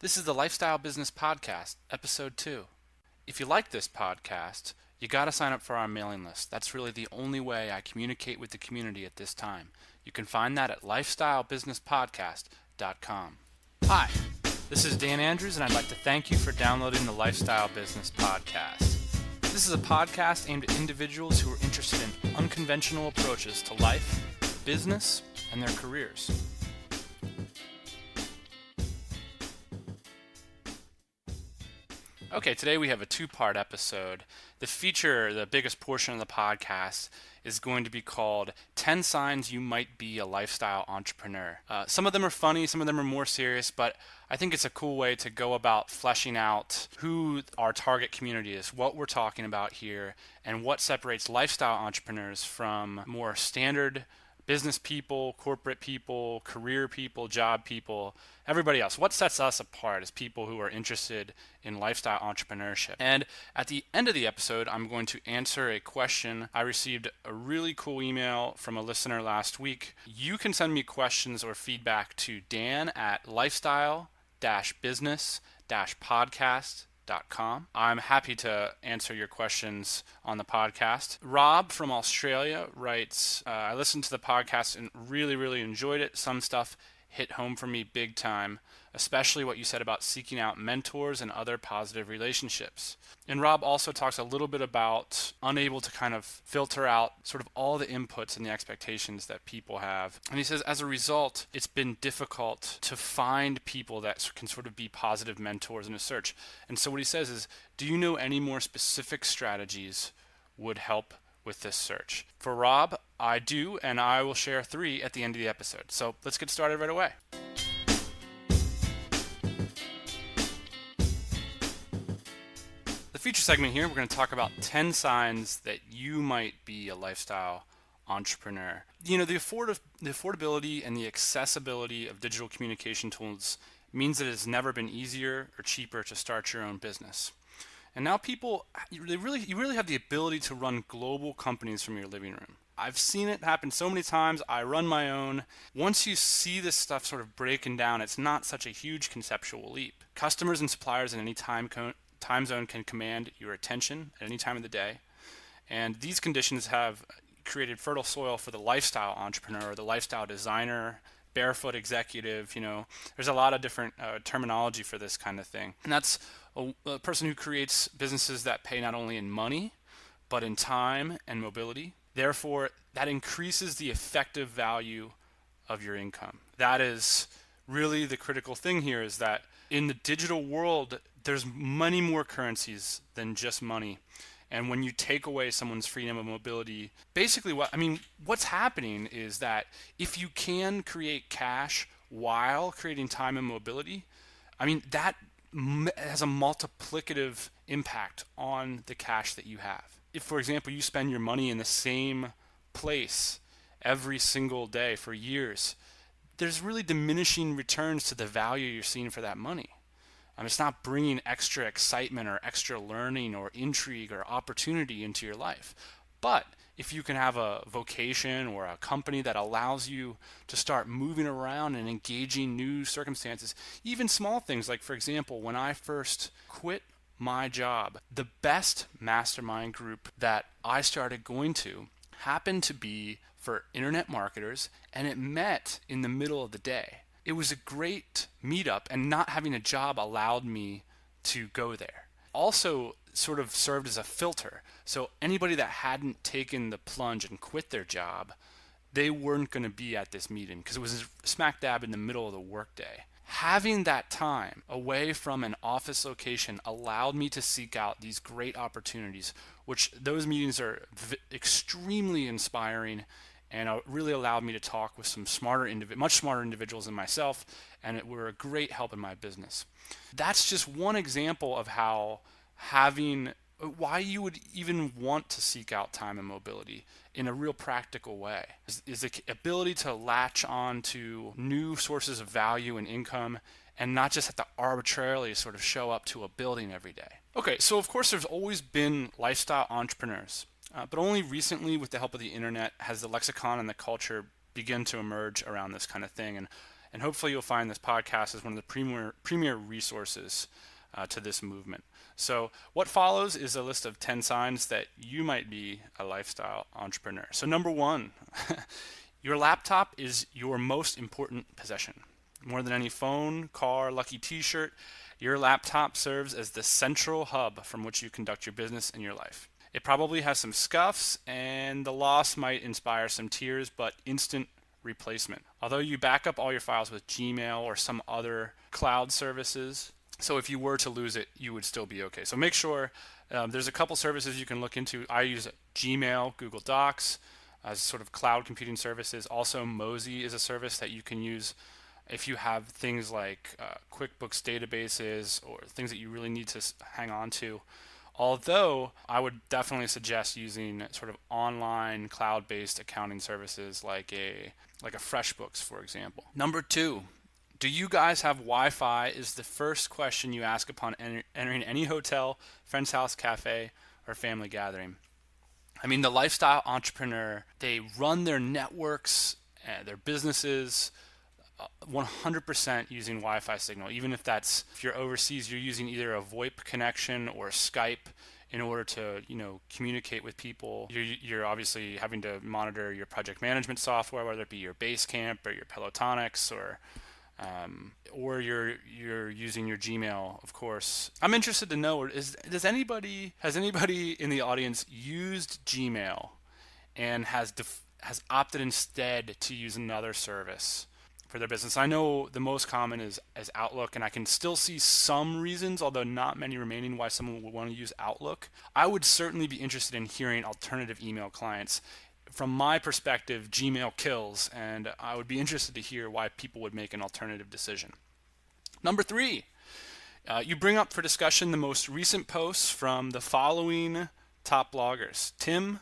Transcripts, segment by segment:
This is the Lifestyle Business Podcast, Episode 2. If you like this podcast, you got to sign up for our mailing list. That's really the only way I communicate with the community at this time. You can find that at lifestylebusinesspodcast.com. Hi, this is Dan Andrews, and I'd like to thank you for downloading the Lifestyle Business Podcast. This is a podcast aimed at individuals who are interested in unconventional approaches to life, business, and their careers. Okay, today we have a two-part episode. The biggest portion of the podcast, is going to be called 10 Signs You Might Be a Lifestyle Entrepreneur. Some of them are funny, some of them are more serious, but I think it's a cool way to go about fleshing out who our target community is, what we're talking about here, and what separates lifestyle entrepreneurs from more standard business people, corporate people, career people, job people, everybody else. What sets us apart as people who are interested in lifestyle entrepreneurship? And at the end of the episode, I'm going to answer a question. I received a really cool email from a listener last week. You can send me questions or feedback to Dan at lifestyle-business-podcast.com. I'm happy to answer your questions on the podcast. Rob from Australia writes, I listened to the podcast and really enjoyed it. Some stuff hit home for me big time, especially what you said about seeking out mentors and other positive relationships. And Rob also talks a little bit about unable to kind of filter out sort of all the inputs and the expectations that people have. And he says, as a result, it's been difficult to find people that can sort of be positive mentors in a search. And so what he says is, do you know any more specific strategies would help with this search? For Rob, I do, and I will share 3 at the end of the episode. So let's get started right away. The feature segment here, we're going to talk about 10 signs that you might be a lifestyle entrepreneur. You know, the affordability and the accessibility of digital communication tools means that it's never been easier or cheaper to start your own business. And now people, you really have the ability to run global companies from your living room. I've seen it happen so many times. I run my own. Once you see this stuff sort of breaking down, it's not such a huge conceptual leap. Customers and suppliers in any time zone can command your attention at any time of the day. And these conditions have created fertile soil for the lifestyle entrepreneur, the lifestyle designer, barefoot executive. You know, there's a lot of different terminology for this kind of thing. And that's a person who creates businesses that pay not only in money, but in time and mobility. Therefore, that increases the effective value of your income. That is really the critical thing here, is that in the digital world, there's many more currencies than just money. And when you take away someone's freedom of mobility, basically what's happening is that if you can create cash while creating time and mobility, that has a multiplicative impact on the cash that you have. If, for example, you spend your money in the same place every single day for years, there's really diminishing returns to the value you're seeing for that money. It's not bringing extra excitement or extra learning or intrigue or opportunity into your life. But if you can have a vocation or a company that allows you to start moving around and engaging new circumstances, even small things like, for example, when I first quit my job, the best mastermind group that I started going to happened to be for internet marketers, and it met in the middle of the day. It was a great meetup, and not having a job allowed me to go there. Also sort of served as a filter. So anybody that hadn't taken the plunge and quit their job, they weren't going to be at this meeting because it was smack dab in the middle of the workday. Having that time away from an office location allowed me to seek out these great opportunities, which those meetings are extremely inspiring, and it really allowed me to talk with some much smarter individuals than myself, and it were a great help in my business. That's just one example of why you would even want to seek out time and mobility in a real practical way, is the ability to latch on to new sources of value and income and not just have to arbitrarily sort of show up to a building every day. Okay, so of course there's always been lifestyle entrepreneurs. But only recently, with the help of the internet, has the lexicon and the culture begin to emerge around this kind of thing. And hopefully you'll find this podcast as one of the premier resources to this movement. So what follows is a list of 10 signs that you might be a lifestyle entrepreneur. So number one, your laptop is your most important possession. More than any phone, car, lucky t-shirt, your laptop serves as the central hub from which you conduct your business and your life. It probably has some scuffs, and the loss might inspire some tears, but instant replacement. Although you back up all your files with Gmail or some other cloud services, so if you were to lose it, you would still be okay. So make sure there's a couple services you can look into. I use Gmail, Google Docs as sort of cloud computing services. Also, Mozy is a service that you can use if you have things like QuickBooks databases or things that you really need to hang on to. Although I would definitely suggest using sort of online cloud-based accounting services like a FreshBooks, for example. Number two, do you guys have Wi-Fi is the first question you ask upon entering any hotel, friend's house, cafe, or family gathering. I mean, the lifestyle entrepreneur, they run their networks, their businesses 100% using Wi-Fi signal. Even if you're overseas, you're using either a VoIP connection or Skype in order to communicate with people. You're obviously having to monitor your project management software, whether it be your Basecamp or your Pelotonix or you're using your Gmail, of course. I'm interested to know, has anybody in the audience used Gmail and has opted instead to use another service for their business? I know the most common is Outlook, and I can still see some reasons, although not many remaining, why someone would want to use Outlook. I would certainly be interested in hearing alternative email clients. From my perspective, Gmail kills, and I would be interested to hear why people would make an alternative decision. Number three, you bring up for discussion the most recent posts from the following top bloggers: Tim,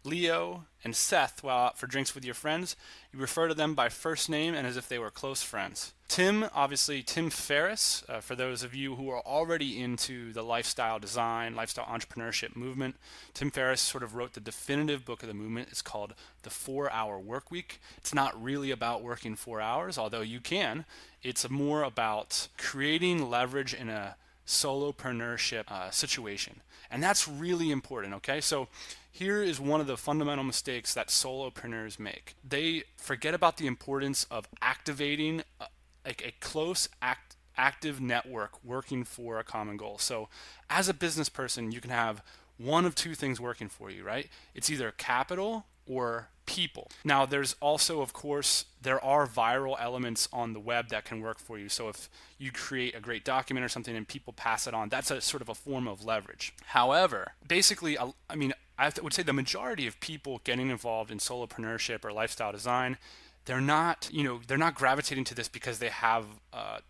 Leo, and Seth. While out for drinks with your friends, you refer to them by first name and as if they were close friends. Tim, obviously Tim Ferriss, for those of you who are already into the lifestyle design, lifestyle entrepreneurship movement, Tim Ferriss sort of wrote the definitive book of the movement. It's called The 4-Hour Workweek. It's not really about working 4 hours, although you can. It's more about creating leverage in a solopreneurship situation. And that's really important, okay? So here is one of the fundamental mistakes that solopreneurs make. They forget about the importance of activating a close active network working for a common goal. So as a business person, you can have one of two things working for you, right? It's either capital or people. Now, there's also, of course, there are viral elements on the web that can work for you. So if you create a great document or something and people pass it on, that's a sort of a form of leverage. However, basically, I would say the majority of people getting involved in solopreneurship or lifestyle design, they're not gravitating to this because they have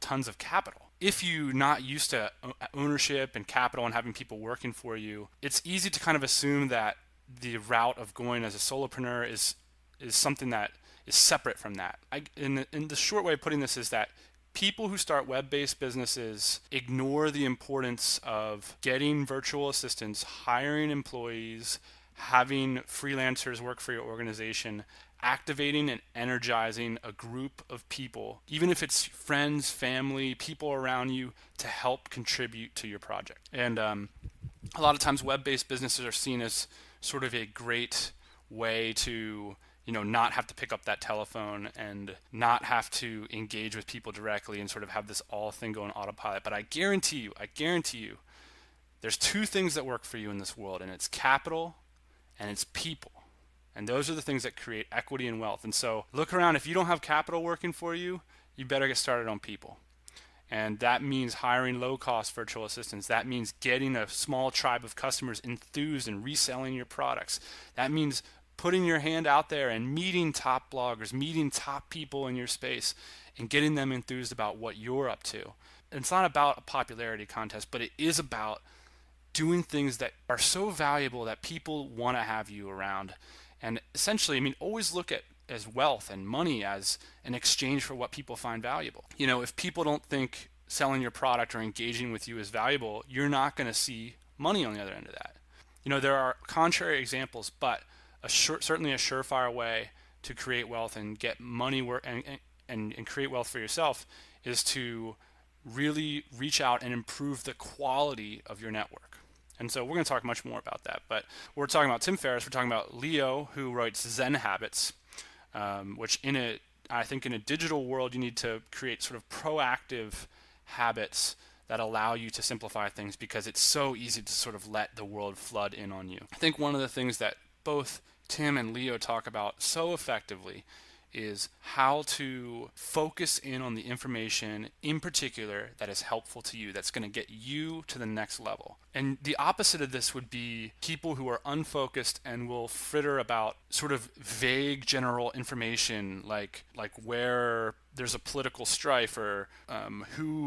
tons of capital. If you're not used to ownership and capital and having people working for you, it's easy to kind of assume that the route of going as a solopreneur is something that is separate from that. In the short way of putting this is that people who start web-based businesses ignore the importance of getting virtual assistants, hiring employees, having freelancers work for your organization, activating and energizing a group of people, even if it's friends, family, people around you, to help contribute to your project. And a lot of times web-based businesses are seen as sort of a great way to not have to pick up that telephone and not have to engage with people directly and sort of have this all thing go on autopilot. But I guarantee you, there's two things that work for you in this world, and it's capital and it's people. And those are the things that create equity and wealth. And so look around. If you don't have capital working for you, you better get started on people. And that means hiring low-cost virtual assistants. That means getting a small tribe of customers enthused and reselling your products. That means putting your hand out there and meeting top bloggers, meeting top people in your space, and getting them enthused about what you're up to. And it's not about a popularity contest, but it is about doing things that are so valuable that people want to have you around. And essentially, always look at as wealth and money as an exchange for what people find valuable. If people don't think selling your product or engaging with you is valuable, you're not going to see money on the other end of that. There are contrary examples, but certainly a surefire way to create wealth and get money and create wealth for yourself is to really reach out and improve the quality of your network. And so we're going to talk much more about that. But we're talking about Tim Ferriss. We're talking about Leo, who writes Zen Habits, which I think in a digital world, you need to create sort of proactive habits that allow you to simplify things, because it's so easy to sort of let the world flood in on you. I think one of the things that both Tim and Leo talk about so effectively is how to focus in on the information in particular that is helpful to you, that's going to get you to the next level. And the opposite of this would be people who are unfocused and will fritter about sort of vague general information, like where there's a political strife, or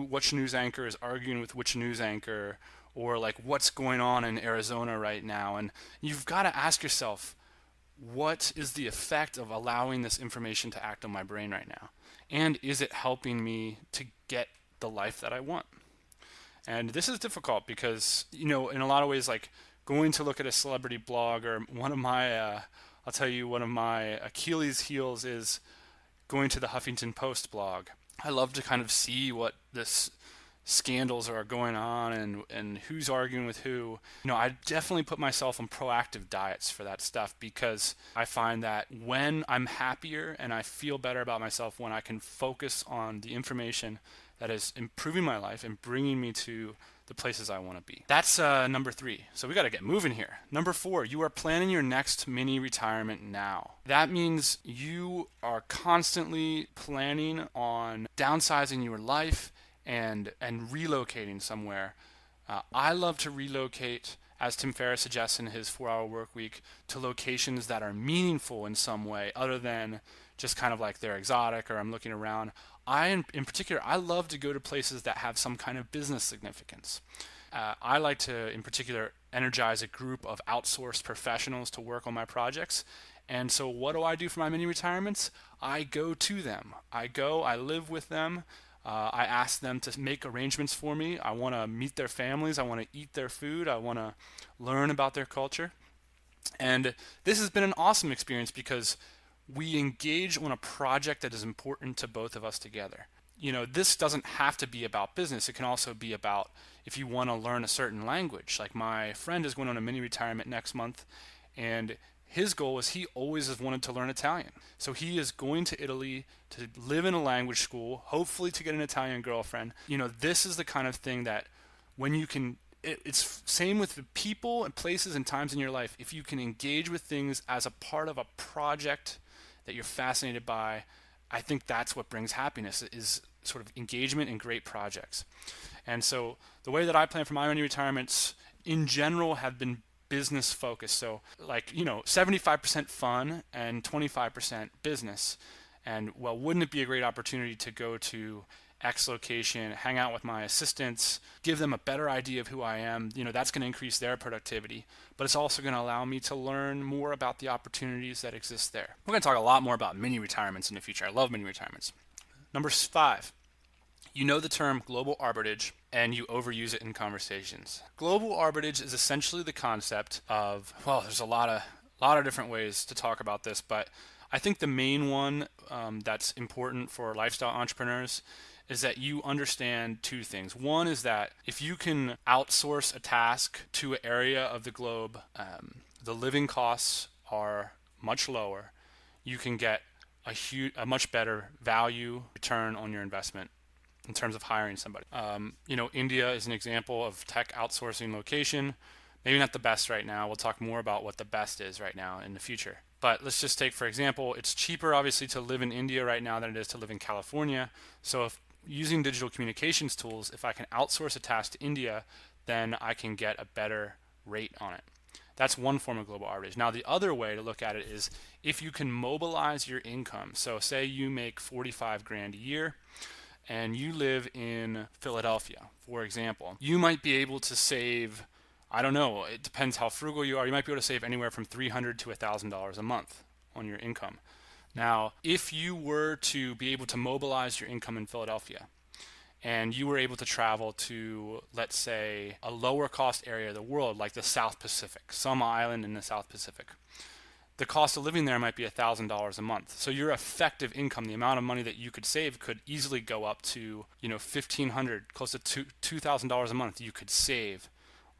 which news anchor is arguing with which news anchor, or like what's going on in Arizona right now. And you've got to ask yourself, what is the effect of allowing this information to act on my brain right now? And is it helping me to get the life that I want? And this is difficult because, in a lot of ways, like going to look at a celebrity blog, or one of my Achilles heels is going to the Huffington Post blog. I love to kind of see what this scandals are going on and who's arguing with who. I definitely put myself on proactive diets for that stuff, because I find that when I'm happier and I feel better about myself, when I can focus on the information that is improving my life and bringing me to the places I want to be. That's number 3. So we got to get moving here. Number 4, you are planning your next mini retirement now. That means you are constantly planning on downsizing your life and relocating somewhere. I love to relocate, as Tim Ferriss suggests in his 4-hour work week, to locations that are meaningful in some way other than just kind of like they're exotic or I'm looking around. In particular, I love to go to places that have some kind of business significance. I like to, in particular, energize a group of outsourced professionals to work on my projects. And so what do I do for my mini retirements? I go to them. I live with them. I ask them to make arrangements for me. I want to meet their families. I want to eat their food. I want to learn about their culture. And this has been an awesome experience because we engage on a project that is important to both of us together. This doesn't have to be about business. It can also be about if you want to learn a certain language. Like my friend is going on a mini retirement next month, and his goal is he always has wanted to learn Italian. So he is going to Italy to live in a language school, hopefully to get an Italian girlfriend. This is the kind of thing that when you can, it's same with the people and places and times in your life. If you can engage with things as a part of a project that you're fascinated by, I think that's what brings happiness, is sort of engagement in great projects. And so the way that I plan for my mini retirements in general have been business focused. So 75% fun and 25% business. And well, wouldn't it be a great opportunity to go to X location, hang out with my assistants, give them a better idea of who I am? That's going to increase their productivity, but it's also going to allow me to learn more about the opportunities that exist there. We're going to talk a lot more about mini retirements in the future. I love mini retirements. Number 5. The term global arbitrage, and you overuse it in conversations. Global arbitrage is essentially the concept of, there's a lot of different ways to talk about this, but I think the main one that's important for lifestyle entrepreneurs is that you understand 2 things. One is that if you can outsource a task to an area of the globe, the living costs are much lower. You can get a much better value return on your investment in terms of hiring somebody. India is an example of tech outsourcing location. Maybe not the best right now. We'll talk more about what the best is right now in the future. But let's just take, for example, it's cheaper obviously to live in India right now than it is to live in California. So if using digital communications tools, if I can outsource a task to India, then I can get a better rate on it. That's one form of global arbitrage. Now, the other way to look at it is if you can mobilize your income. So say you make 45 grand a year and you live in Philadelphia, for example, you might be able to save, I don't know, it depends how frugal you are. You might be able to save anywhere from $300 to $1,000 a month on your income. Now, if you were to be able to mobilize your income in Philadelphia and you were able to travel to, let's say, a lower cost area of the world like the South Pacific, some island in the South Pacific, the cost of living there might be $1,000 a month. So your effective income, the amount of money that you could save, could easily go up to, $1,500, close to $2,000 a month you could save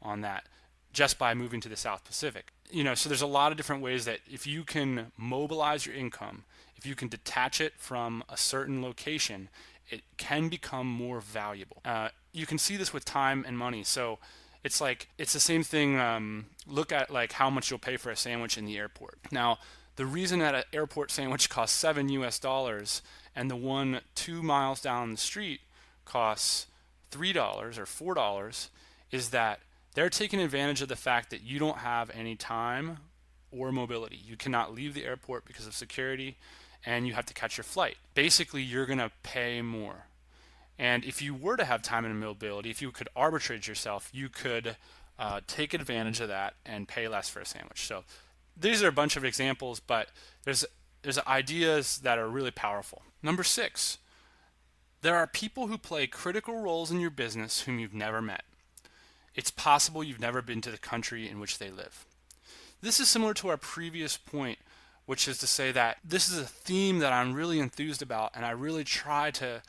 on that just by moving to the South Pacific. So there's a lot of different ways that if you can mobilize your income, if you can detach it from a certain location, it can become more valuable. You can see this with time and money. So it's the same thing. Look at how much you'll pay for a sandwich in the airport. Now, the reason that an airport sandwich costs $7 and the one 2 miles down the street costs $3 or $4 is that they're taking advantage of the fact that you don't have any time or mobility. You cannot leave the airport because of security, and you have to catch your flight. Basically, you're going to pay more. And if you were to have time and mobility, if you could arbitrage yourself, you could take advantage of that and pay less for a sandwich. So these are a bunch of examples, but there's ideas that are really powerful. Number 6, there are people who play critical roles in your business whom you've never met. It's possible you've never been to the country in which they live. This is similar to our previous point, which is to say that this is a theme that I'm really enthused about, and I really try to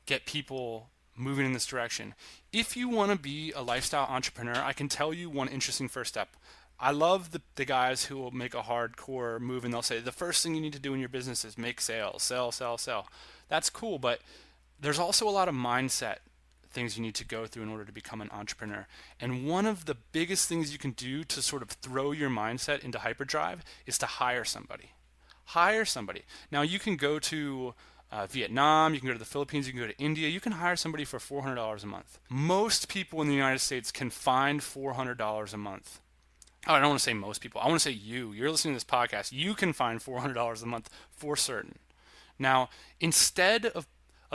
get people moving in this direction. If you want to be a lifestyle entrepreneur, I can tell you one interesting first step. I love the guys who will make a hardcore move and they'll say the first thing you need to do in your business is make sales, sell, sell, sell. That's cool, but there's also a lot of mindset things you need to go through in order to become an entrepreneur. And one of the biggest things you can do to sort of throw your mindset into hyperdrive is to hire somebody. Hire somebody. Now you can go to Vietnam, you can go to the Philippines, you can go to India, you can hire somebody for $400 a month. Most people in the United States can find $400 a month. Oh, I don't want to say most people. I want to say you're listening to this podcast. You can find $400 a month for certain. Now, instead of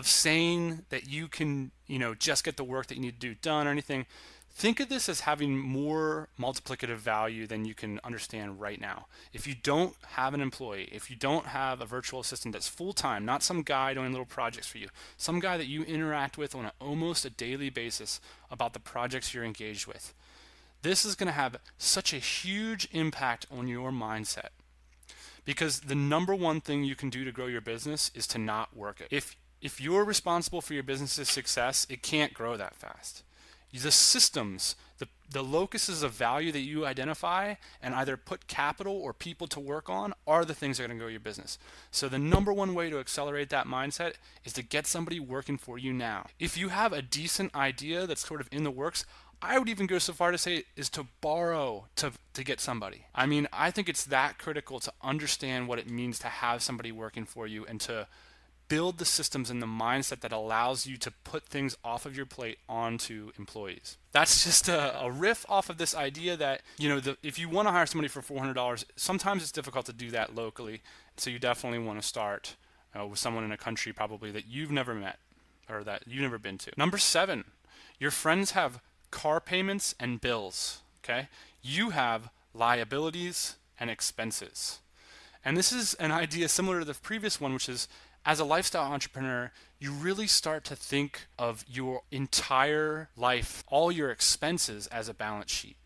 saying that you can, just get the work that you need to do done or anything, think of this as having more multiplicative value than you can understand right now. If you don't have an employee, if you don't have a virtual assistant that's full-time, not some guy doing little projects for you, some guy that you interact with on almost a daily basis about the projects you're engaged with, this is going to have such a huge impact on your mindset. Because the number one thing you can do to grow your business is to not work it. If you're responsible for your business's success, it can't grow that fast. The systems, the locuses of value that you identify and either put capital or people to work on are the things that are going to grow your business. So the number one way to accelerate that mindset is to get somebody working for you now. If you have a decent idea that's sort of in the works, I would even go so far to say is to borrow to get somebody. I mean, I think it's that critical to understand what it means to have somebody working for you and to build the systems and the mindset that allows you to put things off of your plate onto employees. That's just a riff off of this idea that, if you want to hire somebody for $400, sometimes it's difficult to do that locally. So you definitely want to start with someone in a country probably that you've never met or that you've never been to. Number 7, your friends have car payments and bills, okay? You have liabilities and expenses. And this is an idea similar to the previous one, which is as a lifestyle entrepreneur, you really start to think of your entire life, all your expenses as a balance sheet.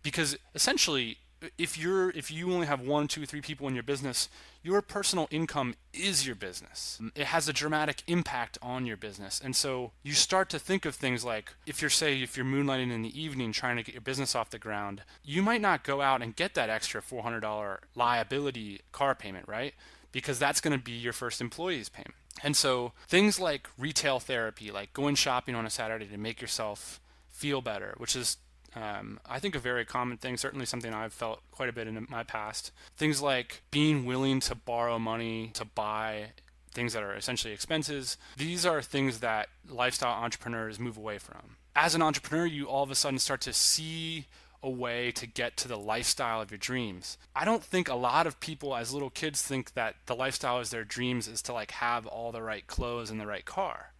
Because essentially, if you only have 1, 2, 3 people in your business, your personal income is your business. It has a dramatic impact on your business. And so you start to think of things like, if you're moonlighting in the evening trying to get your business off the ground, you might not go out and get that extra $400 liability car payment, right? Because that's going to be your first employee's payment. And so things like retail therapy, like going shopping on a Saturday to make yourself feel better, which is I think a very common thing, certainly something I've felt quite a bit in my past. Things like being willing to borrow money to buy things that are essentially expenses. These are things that lifestyle entrepreneurs move away from. As an entrepreneur, you all of a sudden start to see a way to get to the lifestyle of your dreams. I don't think a lot of people as little kids think that the lifestyle is their dreams is to have all the right clothes and the right car.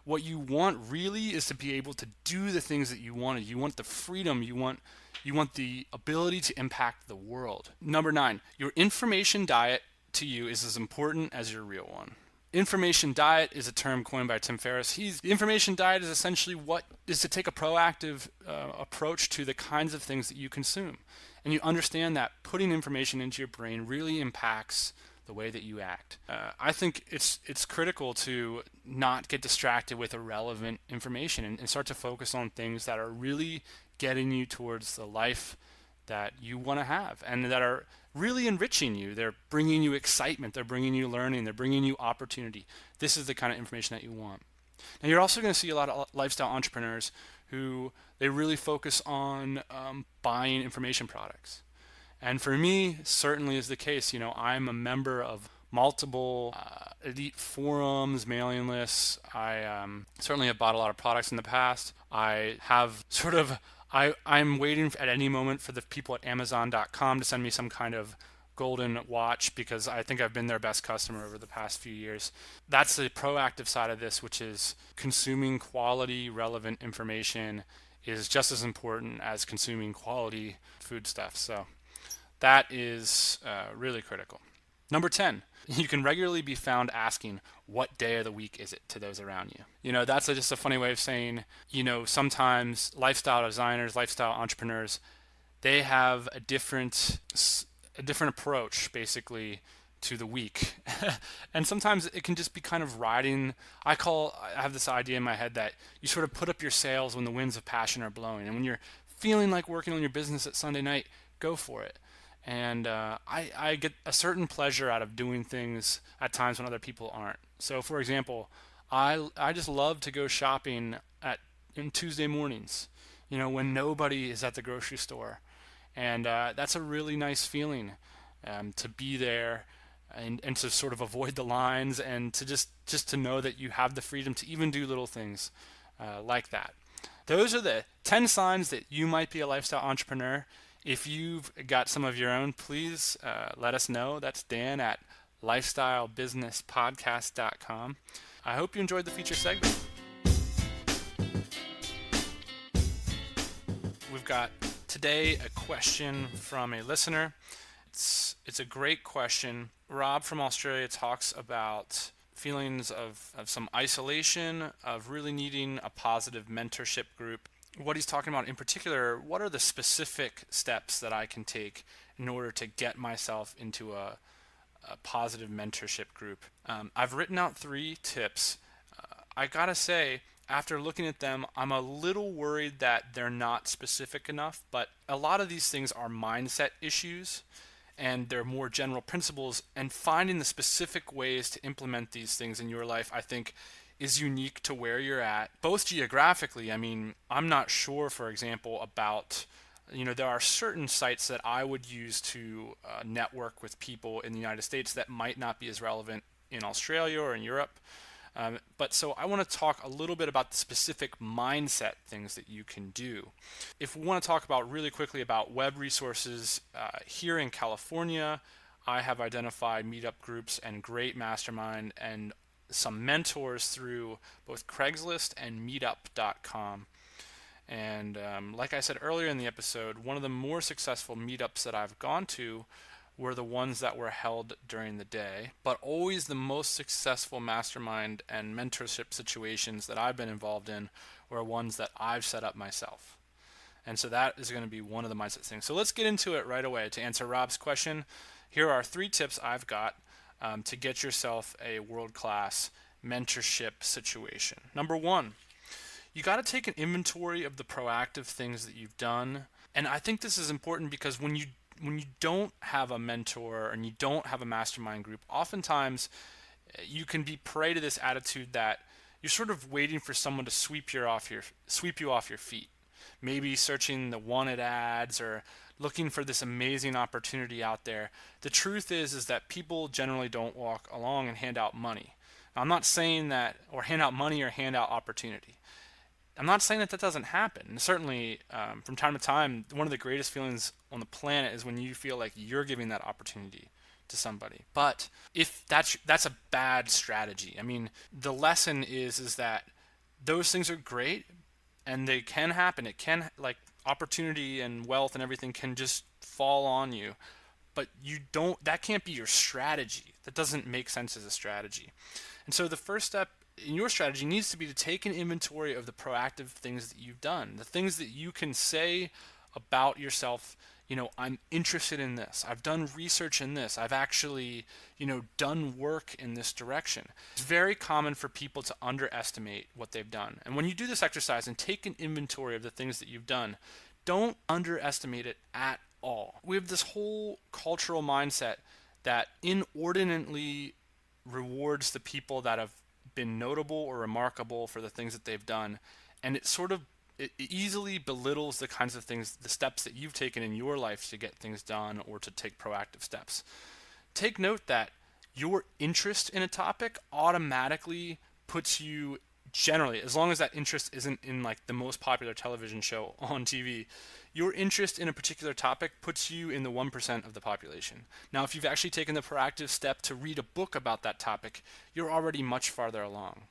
What you want really is to be able to do the things that you want. You want the freedom. You want the ability to impact the world. Number 9, your information diet to you is as important as your real one. Information diet is a term coined by Tim Ferriss. The information diet is essentially what is to take a proactive approach to the kinds of things that you consume. and you understand that putting information into your brain really impacts the way that you act. I think it's critical to not get distracted with irrelevant information and start to focus on things that are really getting you towards the life that you want to have and that are really enriching you. They're bringing you excitement, they're bringing you learning, they're bringing you opportunity. This is the kind of information that you want. Now, you're also going to see a lot of lifestyle entrepreneurs who they really focus on buying information products. And for me, certainly is the case. I'm a member of multiple elite forums, mailing lists. I certainly have bought a lot of products in the past. I have I'm waiting at any moment for the people at Amazon.com to send me some kind of golden watch because I think I've been their best customer over the past few years. That's the proactive side of this, which is consuming quality, relevant information is just as important as consuming quality food stuff. So that is really critical. Number 10, you can regularly be found asking, what day of the week is it, to those around you. That's just a funny way of saying, sometimes lifestyle designers, lifestyle entrepreneurs, they have a different approach basically to the week. And sometimes it can just be kind of riding. I have this idea in my head that you sort of put up your sails when the winds of passion are blowing. And when you're feeling like working on your business at Sunday night, go for it. And I get a certain pleasure out of doing things at times when other people aren't. So for example, I just love to go shopping in Tuesday mornings, when nobody is at the grocery store. And that's a really nice feeling, to be there and to sort of avoid the lines and to just to know that you have the freedom to even do little things like that. Those are the 10 signs that you might be a lifestyle entrepreneur. If you've got some of your own, please let us know. That's Dan at lifestylebusinesspodcast.com. I hope you enjoyed the feature segment. We've got today a question from a listener. It's a great question. Rob from Australia talks about feelings of some isolation, of really needing a positive mentorship group. What he's talking about in particular, what are the specific steps that I can take in order to get myself into a positive mentorship group? I've written out 3 tips. I gotta say, after looking at them, I'm a little worried that they're not specific enough, but a lot of these things are mindset issues and they're more general principles, and finding the specific ways to implement these things in your life, I think, is unique to where you're at, both geographically. I mean, I'm not sure, for example, about, there are certain sites that I would use to network with people in the United States that might not be as relevant in Australia or in Europe. But so I want to talk a little bit about the specific mindset things that you can do. If we want to talk about really quickly about web resources, here in California, I have identified meetup groups and great mastermind and some mentors through both Craigslist and meetup.com. And like I said earlier in the episode, one of the more successful meetups that I've gone to were the ones that were held during the day, but always the most successful mastermind and mentorship situations that I've been involved in were ones that I've set up myself. And so that is going to be one of the mindset things. So let's get into it right away. To answer Rob's question, here are 3 tips I've got to get yourself a world-class mentorship situation. Number 1, you got to take an inventory of the proactive things that you've done. And I think this is important because when you don't have a mentor and you don't have a mastermind group, oftentimes you can be prey to this attitude that you're sort of waiting for someone to sweep you off your feet. Maybe searching the wanted ads or looking for this amazing opportunity out there. The truth is that people generally don't walk along and hand out money. Now, I'm not saying that, or hand out money or hand out opportunity. I'm not saying that doesn't happen. Certainly, from time to time, one of the greatest feelings on the planet is when you feel like you're giving that opportunity to somebody. But if that's a bad strategy. I mean, the lesson is that those things are great and they can happen. It can, like, opportunity and wealth and everything can just fall on you. But that can't be your strategy. That doesn't make sense as a strategy. And so the first step in your strategy needs to be to take an inventory of the proactive things that you've done, the things that you can say about yourself I'm interested in this. I've done research in this. I've actually, done work in this direction. It's very common for people to underestimate what they've done. And when you do this exercise and take an inventory of the things that you've done, don't underestimate it at all. We have this whole cultural mindset that inordinately rewards the people that have been notable or remarkable for the things that they've done, and it easily belittles the kinds of things, the steps that you've taken in your life to get things done or to take proactive steps. Take note that your interest in a topic automatically puts you, generally, as long as that interest isn't in like the most popular television show on TV, your interest in a particular topic puts you in the 1% of the population. Now, if you've actually taken the proactive step to read a book about that topic, you're already much farther along.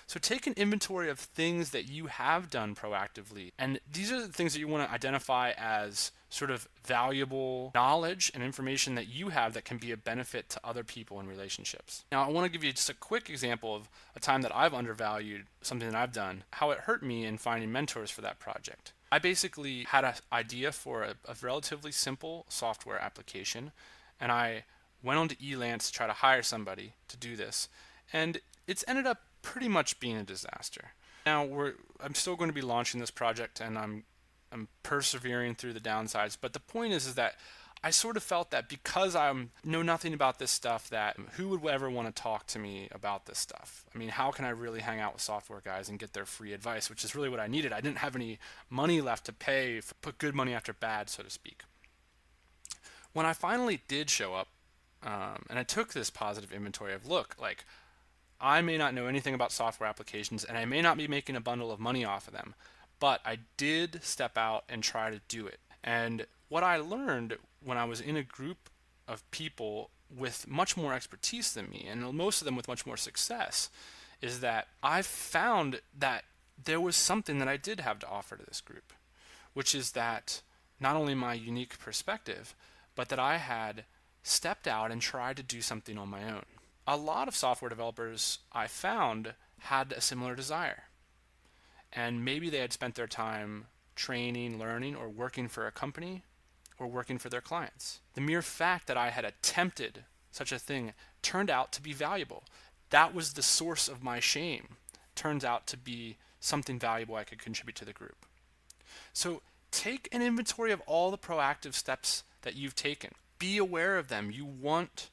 So take an inventory of things that you have done proactively. And these are the things that you want to identify as sort of valuable knowledge and information that you have that can be a benefit to other people in relationships. Now, I want to give you just a quick example of a time that I've undervalued something that I've done, how it hurt me in finding mentors for that project. I basically had an idea for a relatively simple software application, and I went on to Elance to try to hire somebody to do this, and it's ended up pretty much being a disaster. Now I'm still going to be launching this project, and I'm persevering through the downsides. But the point is that I sort of felt that because I know nothing about this stuff, that who would ever want to talk to me about this stuff? I mean, how can I really hang out with software guys and get their free advice, which is really what I needed. I didn't have any money left to put good money after bad, so to speak. When I finally did show up, and I took this positive inventory of, look, like, I may not know anything about software applications, and I may not be making a bundle of money off of them, but I did step out and try to do it. And what I learned when I was in a group of people with much more expertise than me, and most of them with much more success, is that I found that there was something that I did have to offer to this group, which is that not only my unique perspective, but that I had stepped out and tried to do something on my own. A lot of software developers I found had a similar desire. And maybe they had spent their time training, learning, or working for a company, or working for their clients. The mere fact that I had attempted such a thing turned out to be valuable. That was the source of my shame. Turns out to be something valuable I could contribute to the group. So take an inventory of all the proactive steps that you've taken. Be aware of them. You want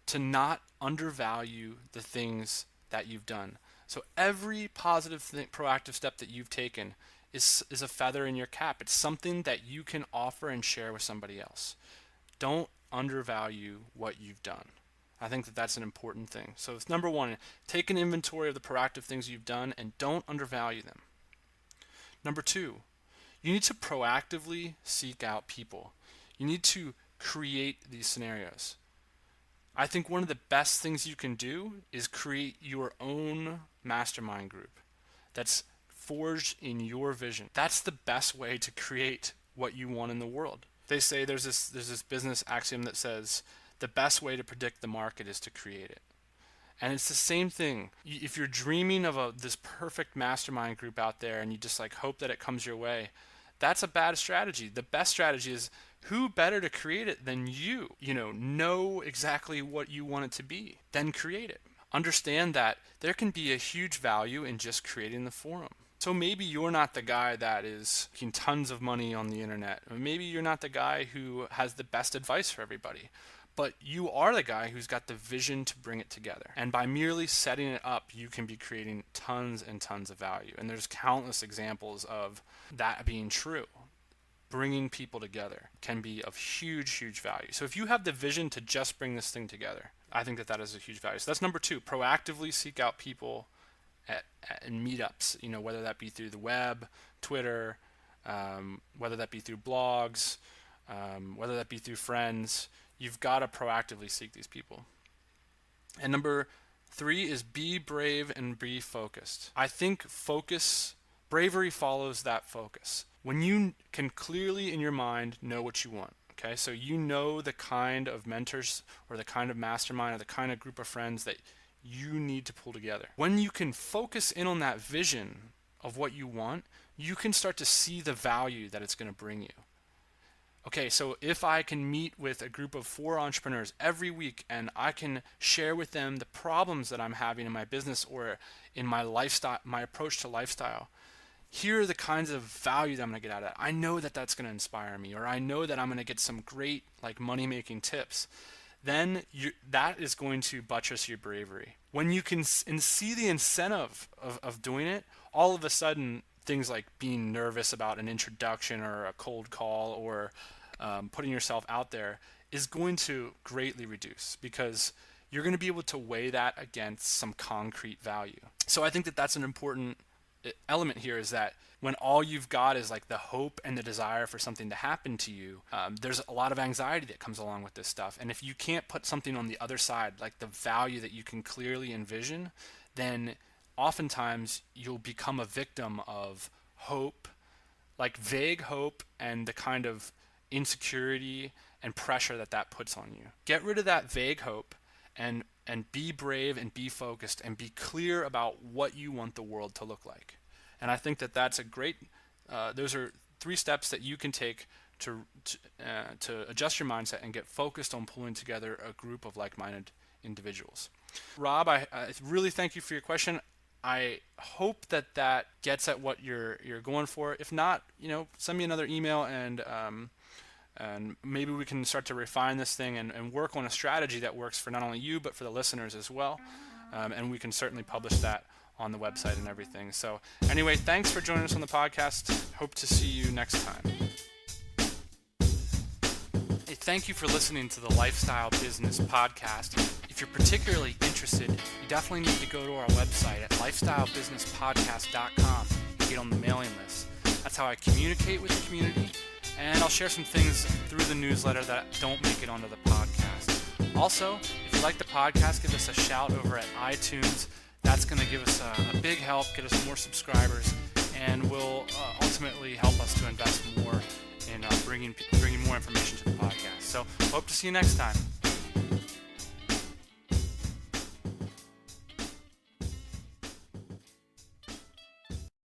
to not undervalue the things that you've done. So every positive proactive step that you've taken is a feather in your cap. It's something that you can offer and share with somebody else. Don't undervalue what you've done. I think that that's an important thing. So it's number one, take an inventory of the proactive things you've done and don't undervalue them. Number two, you need to proactively seek out people. You need to create these scenarios. I think one of the best things you can do is create your own mastermind group that's forged in your vision. That's the best way to create what you want in the world. They say there's this business axiom that says the best way to predict the market is to create it. And it's the same thing. If you're dreaming of this perfect mastermind group out there and you just like hope that it comes your way, that's a bad strategy. The best strategy is, who better to create it than you? Know exactly what you want it to be, then create it. Understand that there can be a huge value in just creating the forum. So maybe you're not the guy that is making tons of money on the internet. Maybe you're not the guy who has the best advice for everybody. But you are the guy who's got the vision to bring it together. And by merely setting it up, you can be creating tons and tons of value. And there's countless examples of that being true. Bringing people together can be of huge, huge value. So if you have the vision to just bring this thing together, I think that is a huge value. So that's number two, proactively seek out people in meetups, whether that be through the web, Twitter, whether that be through blogs, whether that be through friends. You've got to proactively seek these people. And number three is be brave and be focused. I think bravery follows that focus. When you can clearly in your mind know what you want, okay? So you know the kind of mentors or the kind of mastermind or the kind of group of friends that you need to pull together. When you can focus in on that vision of what you want, you can start to see the value that it's going to bring you. Okay, so if I can meet with a group of 4 entrepreneurs every week and I can share with them the problems that I'm having in my business or in my lifestyle, my approach to lifestyle, here are the kinds of value that I'm going to get out of it. I know that that's going to inspire me, or I know that I'm going to get some great like money-making tips. Then that is going to buttress your bravery. When you can see the incentive of doing it, all of a sudden things like being nervous about an introduction or a cold call or putting yourself out there is going to greatly reduce, because you're going to be able to weigh that against some concrete value. So I think that that's an important element here, is that when all you've got is like the hope and the desire for something to happen to you, there's a lot of anxiety that comes along with this stuff. And if you can't put something on the other side, like the value that you can clearly envision, then oftentimes you'll become a victim of hope, like vague hope, and the kind of insecurity and pressure that puts on you. Get rid of that vague hope and be brave and be focused and be clear about what you want the world to look like. And I think that that's a great, those are 3 steps that you can take to adjust your mindset and get focused on pulling together a group of like-minded individuals. Rob, I really thank you for your question. I hope that gets at what you're going for. If not, send me another email and maybe we can start to refine this thing and work on a strategy that works for not only you but for the listeners as well. And we can certainly publish that on the website and everything. So anyway, thanks for joining us on the podcast. Hope to see you next time. Hey, thank you for listening to the Lifestyle Business Podcast. If you're particularly interested, you definitely need to go to our website at lifestylebusinesspodcast.com and get on the mailing list. That's how I communicate with the community, and I'll share some things through the newsletter that don't make it onto the podcast. Also, if you like the podcast, give us a shout over at iTunes. That's going to give us a big help, get us more subscribers, and will ultimately help us to invest more in bringing more information to the podcast. So hope to see you next time.